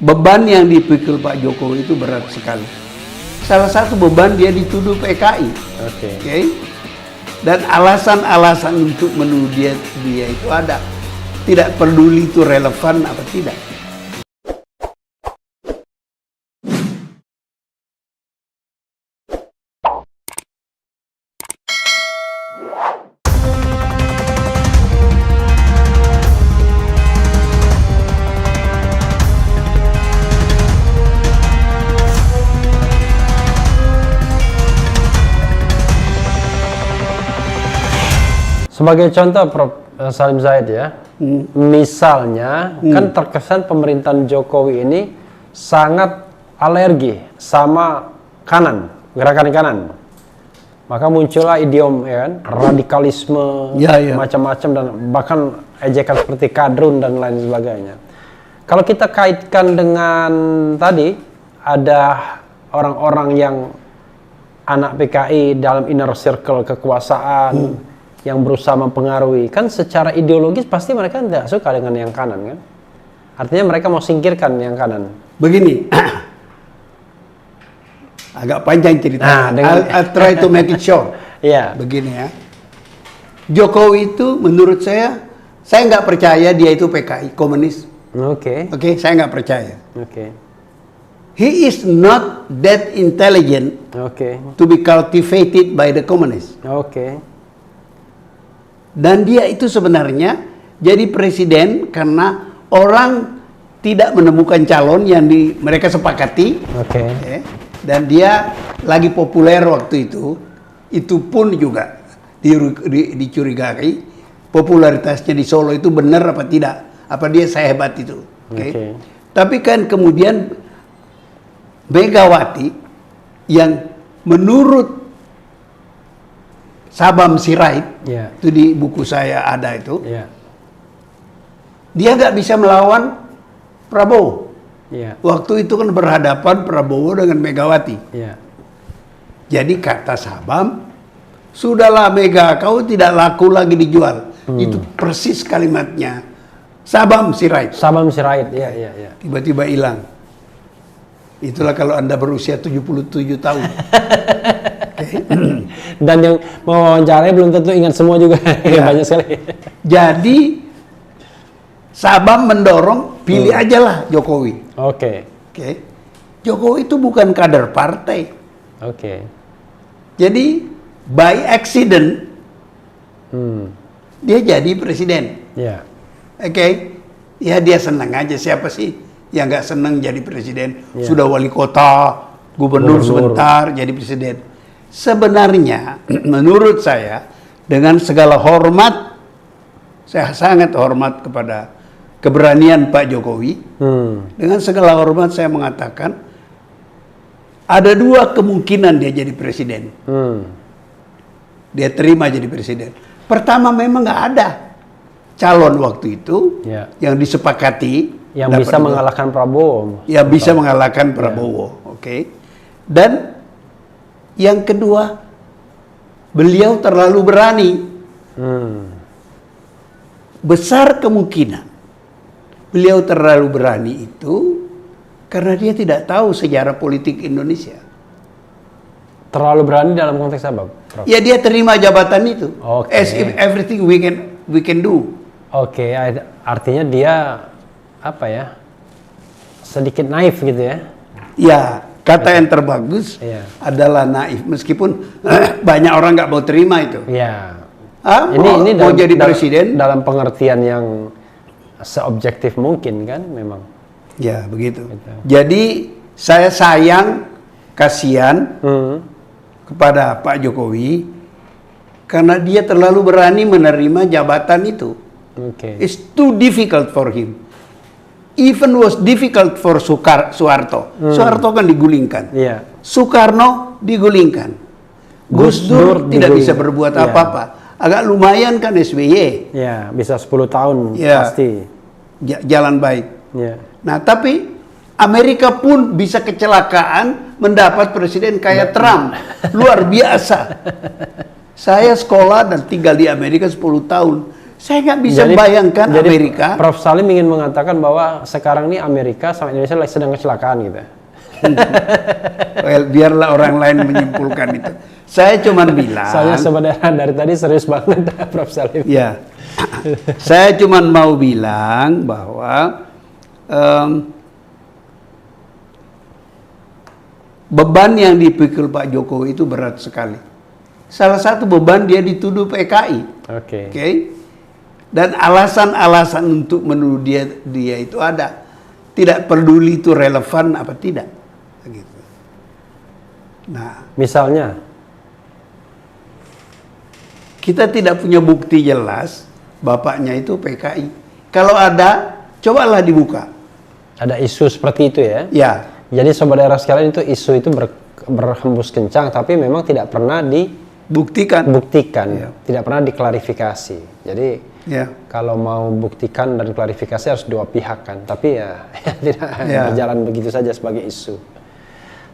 beban yang dipikul Pak Jokowi itu berat sekali. Salah satu beban dia dituduh PKI. Okay. Dan alasan-alasan untuk menuduh dia itu ada. Tidak peduli itu relevan apa tidak. Sebagai contoh Prof. Salim Zahid ya, misalnya kan terkesan pemerintahan Jokowi ini sangat alergi sama kanan, gerakan kanan. Maka muncullah idiom ya kan, radikalisme, macam-macam dan bahkan ejekan seperti kadrun dan lain sebagainya. Kalau kita kaitkan dengan tadi ada orang-orang yang anak PKI dalam inner circle kekuasaan yang berusaha mempengaruhi, kan secara ideologis pasti mereka tidak suka dengan yang kanan kan? Artinya mereka mau singkirkan yang kanan. Begini, agak panjang cerita. I'll try to make it short. Yeah. Begini ya, Jokowi itu menurut saya nggak percaya dia itu PKI, komunis. Oke, saya nggak percaya. Oke. He is not that intelligent to be cultivated by the communists. Dan dia itu sebenarnya jadi presiden karena orang tidak menemukan calon yang mereka sepakati. Dan dia lagi populer waktu itu pun juga dicurigai popularitasnya di Solo itu benar apa tidak, apa dia sehebat itu. Tapi kan kemudian Megawati yang menurut Sabam Sirait, itu di buku saya ada itu, dia nggak bisa melawan Prabowo. Waktu itu kan berhadapan Prabowo dengan Megawati. Jadi kata Sabam, sudahlah Mega, kau tidak laku lagi dijual. Itu persis kalimatnya Sabam Sirait. Sabam Sirait, Tiba-tiba hilang. Itulah kalau Anda berusia 77 tahun. Dan yang mewawancarai belum tentu ingat semua juga. Banyak sekali. Jadi Sabam mendorong pilih aja lah Jokowi. Jokowi itu bukan kader partai. Jadi by accident dia jadi presiden. Ya dia senang aja, siapa sih yang nggak senang jadi presiden? Sudah wali kota, gubernur sebentar jadi presiden. Sebenarnya menurut saya dengan segala hormat, saya sangat hormat kepada keberanian Pak Jokowi. Dengan segala hormat saya mengatakan ada dua kemungkinan dia jadi presiden. Dia terima jadi presiden. Pertama, memang nggak ada calon waktu itu yang disepakati yang bisa mengalahkan Prabowo. Yang bisa mengalahkan Prabowo. Dan yang kedua, beliau terlalu berani. Besar kemungkinan beliau terlalu berani itu karena dia tidak tahu sejarah politik Indonesia. Terlalu berani dalam konteks apa, Prof? Ya dia terima jabatan itu. As if everything we can do. Artinya dia apa ya? Sedikit naif gitu ya? Ya. Kata yang terbagus adalah naif, meskipun banyak orang nggak mau terima itu. Ini mau jadi presiden dalam pengertian yang seobjektif mungkin kan, memang. Ya begitu. Jadi saya sayang, kasihan kepada Pak Jokowi karena dia terlalu berani menerima jabatan itu. It's too difficult for him. Even was difficult for Soeharto. Soeharto kan digulingkan. Soekarno digulingkan. Gus Dur tidak bisa berbuat apa-apa. Agak lumayan kan SBY. Bisa 10 tahun pasti. Jalan baik. Nah, tapi Amerika pun bisa kecelakaan mendapat presiden kayak Trump. Luar biasa. Saya sekolah dan tinggal di Amerika 10 tahun. Saya nggak bisa bayangkan jadi Amerika. Prof. Salim ingin mengatakan bahwa sekarang ini Amerika sama Indonesia lagi sedang kecelakaan gitu. Well, biarlah orang lain menyimpulkan itu. Saya cuma bilang. Soalnya sebenarnya dari tadi serius banget Prof. Salim. Ya, saya cuma mau bilang bahwa beban yang dipikul Pak Jokowi itu berat sekali. Salah satu beban dia dituduh PKI. Oke. Oke. Dan alasan-alasan untuk menuduh dia itu ada. Tidak peduli itu relevan apa tidak. Gitu. Nah, Misalnya, kita tidak punya bukti jelas bapaknya itu PKI. Kalau ada, cobalah dibuka. ada isu seperti itu ya. Ya, Jadi sobat daerah sekalian, itu isu itu berhembus kencang, tapi memang tidak pernah buktikan. dibuktikan, tidak pernah diklarifikasi. Jadi Ya, kalau mau buktikan dan klarifikasi harus dua pihak kan, tapi ya tidak berjalan begitu saja sebagai isu.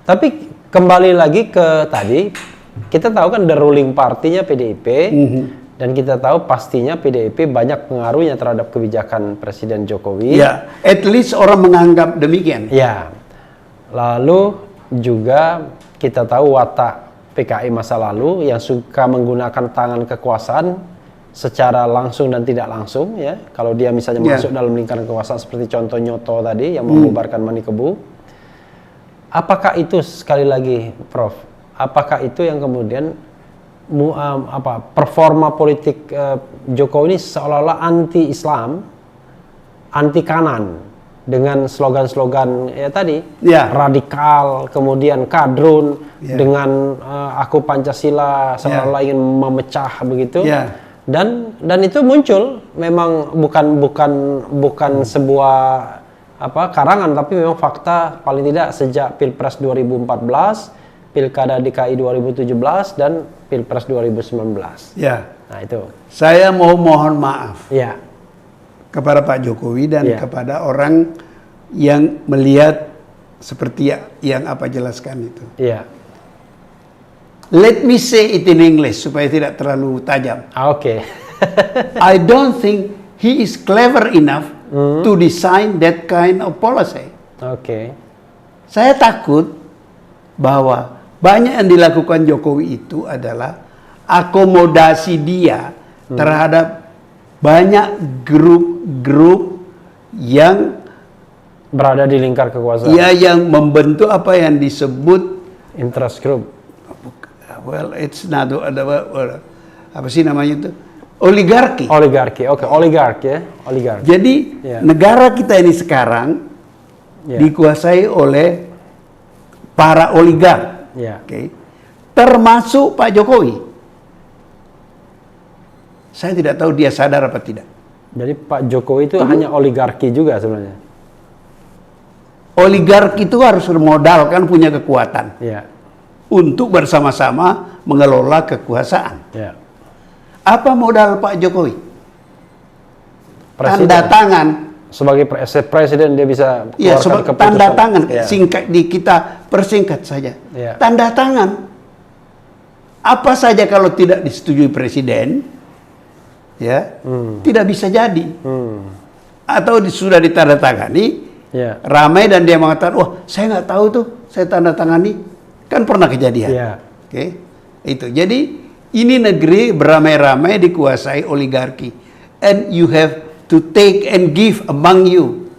Tapi kembali lagi ke tadi, kita tahu kan the ruling partinya PDIP, dan kita tahu pastinya PDIP banyak pengaruhnya terhadap kebijakan Presiden Jokowi. ya, at least orang menganggap demikian. Ya, lalu juga kita tahu watak PKI masa lalu yang suka menggunakan tangan kekuasaan secara langsung dan tidak langsung ya. Kalau dia misalnya masuk dalam lingkaran kekuasaan seperti contoh Nyoto tadi yang membubarkan Manikebu, apakah itu sekali lagi Prof? Apakah itu yang kemudian performa politik Jokowi ini seolah-olah anti-Islam, anti kanan dengan slogan-slogan ya tadi radikal, kemudian kadrun dengan aku Pancasila seolah-olah ingin memecah begitu. Dan itu muncul memang bukan sebuah karangan, tapi memang fakta paling tidak sejak Pilpres 2014, Pilkada DKI 2017 dan Pilpres 2019. Ya. Nah, itu. Saya mau mohon maaf. Ya. Kepada Pak Jokowi dan kepada orang yang melihat seperti yang apa jelaskan itu. Iya. Let me say it in English supaya tidak terlalu tajam. Oke. I don't think he is clever enough to design that kind of policy. Oke. Saya takut bahwa banyak yang dilakukan Jokowi itu adalah akomodasi dia terhadap banyak grup-grup yang berada di lingkar kekuasaan. Ya, yang membentuk apa yang disebut interest group. Well, it's not apa sih namanya itu? Oligarki. Oligarki. Oke, oligarki ya. Oligarki. Jadi negara kita ini sekarang dikuasai oleh para oligark. Oke. Termasuk Pak Jokowi. Saya tidak tahu dia sadar apa tidak. Jadi Pak Jokowi itu hanya oligarki juga sebenarnya. Oligarki itu harus bermodalkan punya kekuatan untuk bersama-sama mengelola kekuasaan. Apa modal Pak Jokowi? Presiden. Tanda tangan. Sebagai presiden dia bisa keluarkan keputusan. Tanda tangan. Singkat kita persingkat saja. Tanda tangan. Apa saja kalau tidak disetujui presiden, tidak bisa jadi. Atau sudah ditandatangani, ramai dan dia mengatakan, wah saya nggak tahu tuh, saya tanda tangani. Kan pernah kejadian. Itu. Jadi ini negeri beramai-ramai dikuasai oligarki. And you have to take and give among you.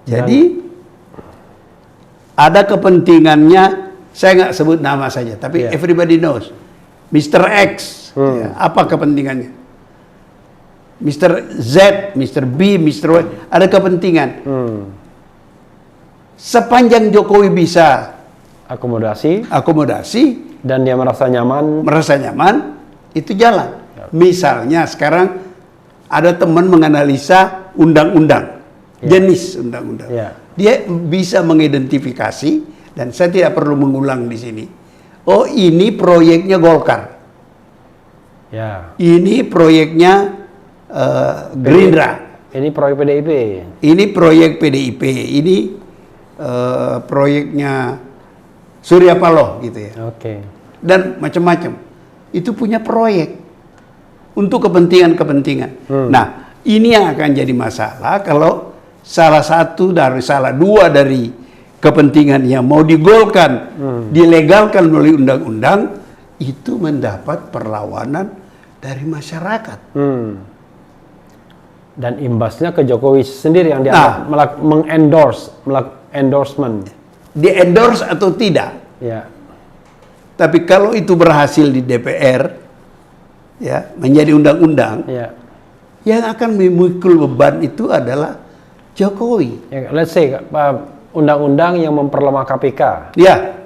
Jadi ada kepentingannya, saya nggak sebut nama saja, tapi everybody knows. Mr. X, apa kepentingannya? Mr. Z, Mr. B, Mr. Y, ada kepentingan. Sepanjang Jokowi bisa akomodasi dan dia merasa nyaman, itu jalan. Misalnya sekarang ada teman menganalisa undang-undang, jenis undang-undang. Dia bisa mengidentifikasi, dan saya tidak perlu mengulang di sini. Oh, ini proyeknya Golkar. Ini proyeknya Gerindra. Ini proyek PDIP. Ini proyek PDIP. Ini proyeknya Surya Paloh gitu ya. Oke. Dan macam-macam. Itu punya proyek. untuk kepentingan-kepentingan. Nah, ini yang akan jadi masalah kalau salah dua dari kepentingan yang mau digolkan, dilegalkan melalui undang-undang, itu mendapat perlawanan dari masyarakat. Dan imbasnya ke Jokowi sendiri yang dianggap endorsement. Di-endorse atau tidak. Ya. Tapi kalau itu berhasil di DPR, ya, menjadi undang-undang, Ya. yang akan memikul beban itu adalah Jokowi. Ya, let's say undang-undang yang memperlemah KPK. Ya,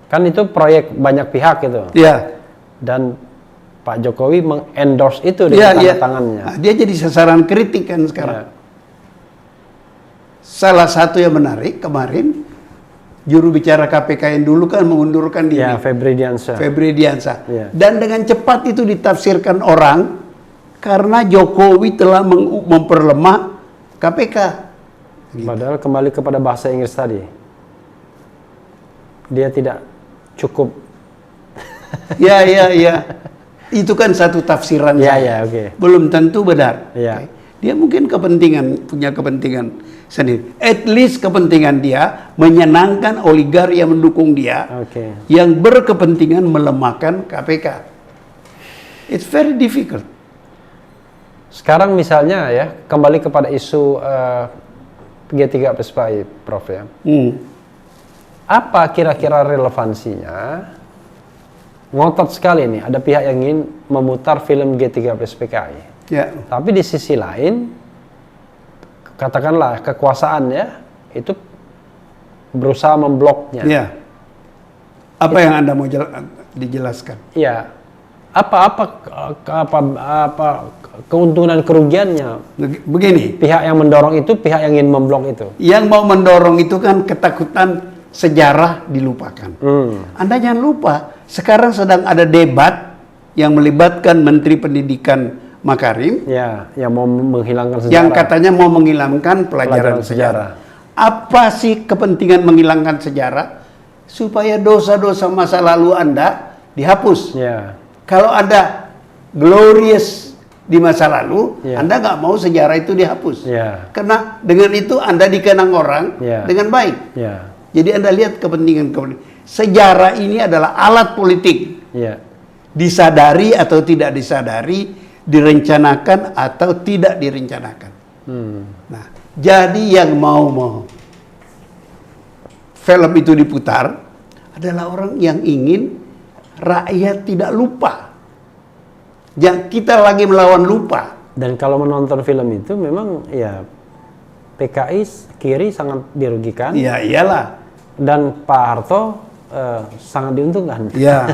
Kan itu proyek banyak pihak itu. ya. Dan Pak Jokowi mengendorse itu Ya, dengan ya. tangannya. Nah, dia jadi sasaran kritik kan sekarang. Ya. Salah satu yang menarik kemarin, juru bicara KPK yang dulu kan mengundurkan diri. Ya, Febri Diansyah. Febri Diansyah. Ya. Dan dengan cepat itu ditafsirkan orang karena Jokowi telah memperlemah KPK. Padahal kembali kepada bahasa Inggris tadi. Dia tidak cukup. Ya. Itu kan satu tafsiran Ya, saya. ya, oke. Belum tentu benar. Ya. Oke. Dia mungkin punya kepentingan sendiri. At least kepentingan dia menyenangkan oligarki yang mendukung dia, Oke. yang berkepentingan melemahkan KPK. It's very difficult. Sekarang misalnya ya, kembali kepada isu G3 PSPI, Prof ya. Apa kira-kira relevansinya? Ngotot sekali nih, ada pihak yang ingin memutar film G3 PSPKI. Ya. Tapi di sisi lain, katakanlah kekuasaan ya, itu berusaha membloknya. Ya. Apa yang Anda mau dijelaskan? Iya. Apa keuntungan kerugiannya? Begini, Pihak yang mendorong itu, pihak yang ingin memblok itu. yang mau mendorong itu kan ketakutan sejarah dilupakan. Anda jangan lupa, sekarang sedang ada debat yang melibatkan Menteri Pendidikan Makarim, Ya, yang mau menghilangkan sejarah. yang katanya mau menghilangkan pelajaran sejarah. Apa sih kepentingan menghilangkan sejarah? Supaya dosa-dosa masa lalu Anda dihapus. Ya. Kalau ada glorious di masa lalu, Ya. Anda nggak mau sejarah itu dihapus. Ya. Karena dengan itu Anda dikenang orang Ya. dengan baik. Ya. Jadi Anda lihat kepentingan. Sejarah ini adalah alat politik. Ya. Disadari atau tidak disadari, direncanakan atau tidak direncanakan. Nah, jadi yang mau film itu diputar adalah orang yang ingin rakyat tidak lupa. Yang kita lagi melawan lupa. Dan kalau menonton film itu memang ya PKI kiri sangat dirugikan Ya iyalah. dan Pak Harto sangat diuntungkan. Ya.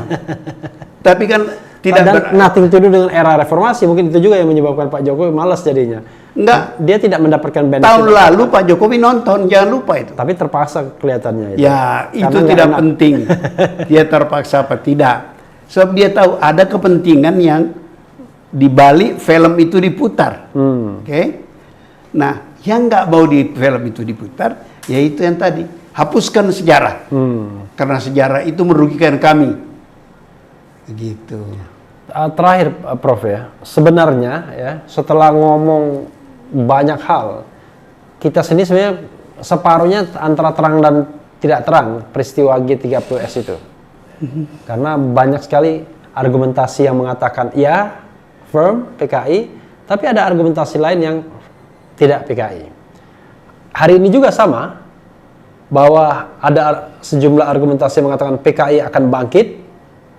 Tapi kan tidak Dan nothing to do dengan era reformasi, mungkin itu juga yang menyebabkan Pak Jokowi malas jadinya. enggak. Dia tidak mendapatkan benefit. Tahun lalu Pak Jokowi nonton, jangan lupa itu. Tapi terpaksa kelihatannya itu. Ya, itu Karena nggak tidak enak. penting. Dia terpaksa apa tidak. Sebab dia tahu ada kepentingan yang di balik film itu diputar. Oke? Nah, yang nggak mau di film itu diputar, yaitu yang tadi, hapuskan sejarah. Karena sejarah itu merugikan kami. Begitu. Terakhir, Prof ya, sebenarnya ya setelah ngomong banyak hal, kita sendiri sebenarnya separuhnya antara terang dan tidak terang peristiwa G30S itu. Karena banyak sekali argumentasi yang mengatakan ya firm PKI, tapi ada argumentasi lain yang tidak PKI. Hari ini juga sama, bahwa ada sejumlah argumentasi yang mengatakan PKI akan bangkit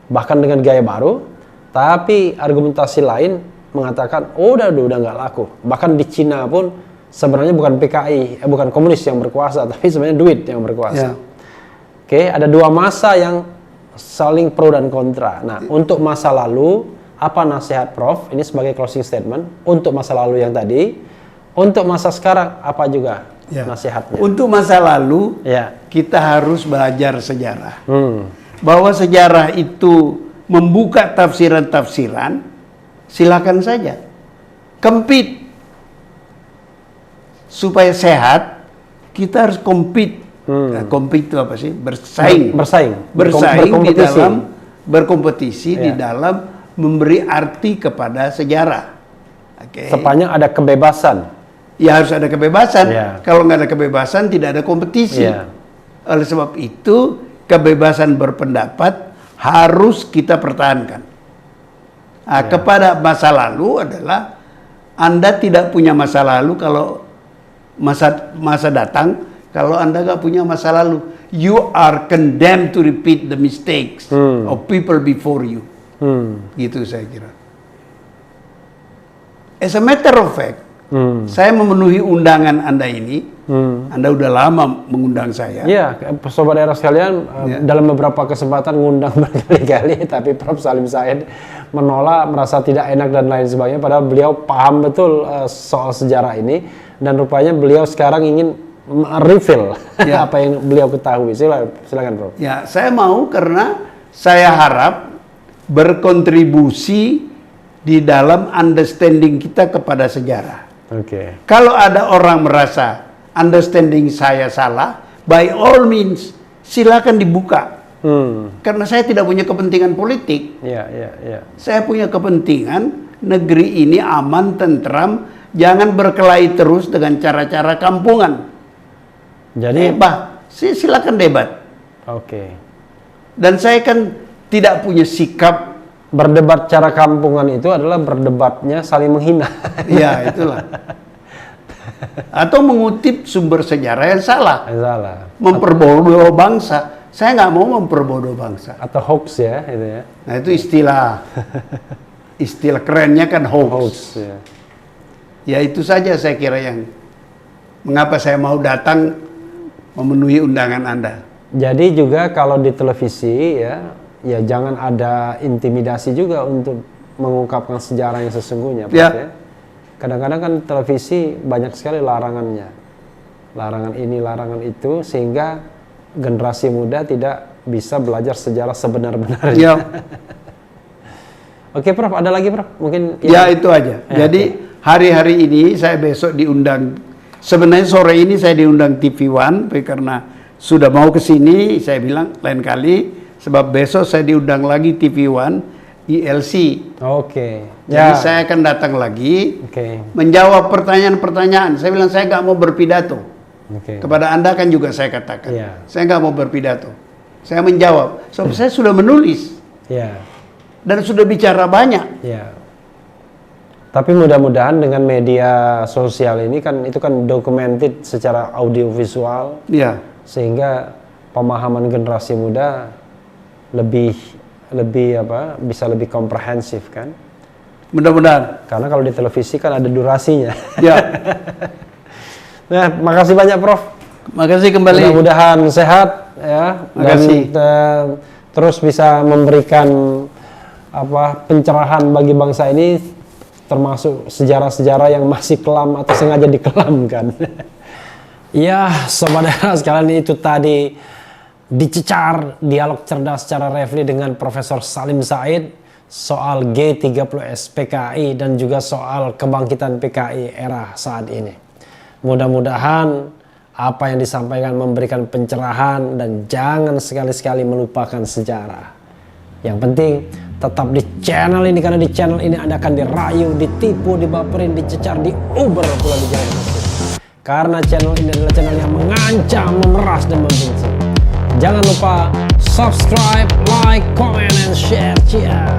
bahkan dengan gaya baru, tapi argumentasi lain mengatakan udah nggak laku. Bahkan di Cina pun sebenarnya bukan PKI, bukan komunis yang berkuasa, tapi sebenarnya duit yang berkuasa. Ya. Oke, ada dua masa yang saling pro dan kontra. Nah, untuk masa lalu, apa nasihat Prof? Ini sebagai closing statement. Untuk masa lalu yang tadi, untuk masa sekarang, apa juga nasihatnya? Untuk masa lalu, Ya. kita harus belajar sejarah. Bahwa sejarah itu membuka tafsiran-tafsiran, silakan saja. Compete. Supaya sehat, kita harus compete. Nah, compete itu apa sih? Bersaing. Bersaing. Bersaing di Berkompetisi. dalam berkompetisi di Ya. dalam memberi arti kepada sejarah. Oke. Sepanjang ada kebebasan. Ya harus ada kebebasan. Ya. Kalau nggak ada kebebasan, tidak ada kompetisi. Ya. Oleh sebab itu, kebebasan berpendapat harus kita pertahankan. Nah, kepada masa lalu adalah Anda tidak punya masa lalu kalau masa datang. Kalau Anda nggak punya masa lalu, you are condemned to repeat the mistakes of people before you. Gitu saya kira. As a matter of fact, saya memenuhi undangan Anda ini. Anda udah lama mengundang saya. Iya, sobat daerah sekalian, dalam beberapa kesempatan ngundang berkali-kali, tapi Prof. Salim Said menolak, merasa tidak enak dan lain sebagainya. Padahal beliau paham betul soal sejarah ini, dan rupanya beliau sekarang ingin reveal apa yang beliau ketahui. Silakan Prof. Ya, saya mau karena saya harap berkontribusi di dalam understanding kita kepada sejarah. Oke. Kalau ada orang merasa understanding saya salah, by all means silakan dibuka. Karena saya tidak punya kepentingan politik. Iya. Saya punya kepentingan negeri ini aman, tentram, jangan berkelahi terus dengan cara-cara kampungan. Jadi, silakan debat. Oke. Dan saya kan tidak punya sikap. Berdebat cara kampungan itu adalah berdebatnya saling menghina. Ya, itulah. Atau mengutip sumber sejarah yang salah. Yang salah. Memperbodoh bangsa. Saya nggak mau memperbodoh bangsa. Atau hoax ya, itu ya. Nah, itu istilah kerennya kan hoax. Hoax ya. Ya, itu saja saya kira yang mengapa saya mau datang memenuhi undangan Anda. Jadi juga kalau di televisi ya jangan ada intimidasi juga untuk mengungkapkan sejarah yang sesungguhnya. Ya. Kadang-kadang kan televisi banyak sekali larangannya. Larangan ini, larangan itu, sehingga generasi muda tidak bisa belajar sejarah sebenar-benarnya. Ya. Oke Prof, ada lagi Prof? Mungkin ya itu aja. Jadi hari-hari ini saya besok diundang. Sebenarnya sore ini saya diundang TV One, tapi karena sudah mau ke sini, saya bilang lain kali. Sebab besok saya diundang lagi TV One, ILC. Oke. Jadi saya akan datang lagi menjawab pertanyaan-pertanyaan. Saya bilang saya nggak mau berpidato. Kepada Anda kan juga saya katakan. Saya nggak mau berpidato. Saya menjawab. Sebab saya sudah menulis. Dan sudah bicara banyak. Tapi mudah-mudahan dengan media sosial ini kan itu kan documented secara audiovisual. Sehingga pemahaman generasi muda bisa lebih komprehensif kan? Mudah-mudahan. Karena kalau di televisi kan ada durasinya. Ya. Nah, makasih banyak Prof. Makasih kembali. Mudah-mudahan sehat ya. Makasih. Dan terus bisa memberikan pencerahan bagi bangsa ini, termasuk sejarah-sejarah yang masih kelam atau sengaja dikelamkan. Ya, sobat daerah sekalian, itu tadi dicecar dialog cerdas secara refli dengan Profesor Salim Said soal G30S PKI dan juga soal kebangkitan PKI era saat ini. Mudah-mudahan apa yang disampaikan memberikan pencerahan dan jangan sekali-sekali melupakan sejarah. Yang penting tetap di channel ini, karena di channel ini Anda akan dirayu, ditipu, dibaperin, dicecar, diuber pula dijahit. Karena channel ini adalah channel yang mengancam, memeras, dan membenci. Jangan lupa subscribe, like, comment, and share. Ciao.